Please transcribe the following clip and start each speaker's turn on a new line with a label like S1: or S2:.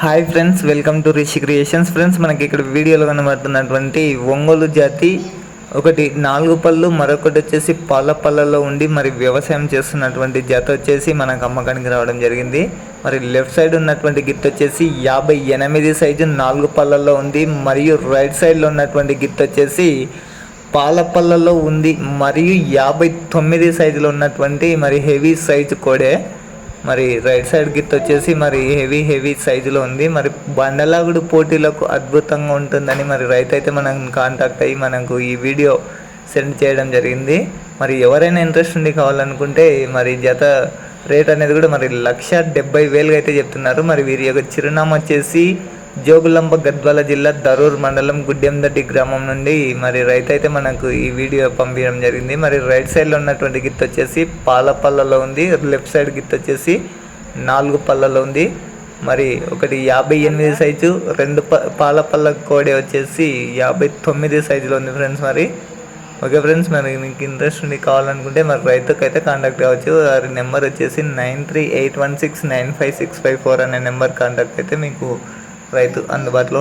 S1: Hi friends, welcome to Rishi creations. Friends, మనకి ఇక్కడ వీడియోలో కనబడుతున్నటువంటి ఒంగోలు జాతి ఒకటి 4 పళ్ళు, మరొకటి వచ్చేసి పాల పళ్ళలో ఉండి మరి వ్యవసాయం చేస్తున్నటువంటి జత వచ్చేసి మనకు అమ్మకానికి రావడం జరిగింది. మరి లెఫ్ట్ సైడ్ ఉన్నటువంటి గిత్త వచ్చేసి 58 సైజు 4 పళ్ళల్లో ఉంది. మరియు రైట్ సైడ్లో ఉన్నటువంటి గిత్త వచ్చేసి పాల పళ్ళలో ఉంది. మరియు 59 సైజులో ఉన్నటువంటి మరి హెవీ సైజు కోడే. మరి రైట్ సైడ్ గిట్ వచ్చేసి మరి హెవీ సైజులో ఉంది. మరి బండలాగుడు పోటీలకు అద్భుతంగా ఉంటుందని మరి రైతు అయితే మనం కాంటాక్ట్ అయ్యి మనకు ఈ వీడియో సెండ్ చేయడం జరిగింది. మరి ఎవరైనా ఇంట్రెస్ట్ ఉండి కావాలనుకుంటే మరి జత రేట్ అనేది కూడా మరి 1,70,000 అయితే చెప్తున్నారు. మరి వీరి యొక్క చిరునామా వచ్చేసి జోగులాంబ గద్వాల జిల్లా దరూర్ మండలం గుడ్డెందటి గ్రామం నుండి మరి రైతు అయితే మనకు ఈ వీడియో పంపించడం జరిగింది. మరి రైట్ సైడ్లో ఉన్నటువంటి గిత్త వచ్చేసి పాల పళ్ళలో ఉంది. లెఫ్ట్ సైడ్ గిత్త వచ్చేసి 4 పళ్ళలో ఉంది. మరి ఒకటి 58 సైజు, 2 పాల పళ్ళ కోడే వచ్చేసి 59 సైజులో ఉంది ఫ్రెండ్స్. మరి ఓకే ఫ్రెండ్స్, మరి మీకు ఇంట్రెస్ట్ ఉండి కావాలనుకుంటే మరి రైతుకి అయితే కాంటాక్ట్ అవ్వచ్చు. వారి నెంబర్ వచ్చేసి 9381695654 అనే నెంబర్ కాంటాక్ట్ అయితే మీకు రైతు అందుబాటులో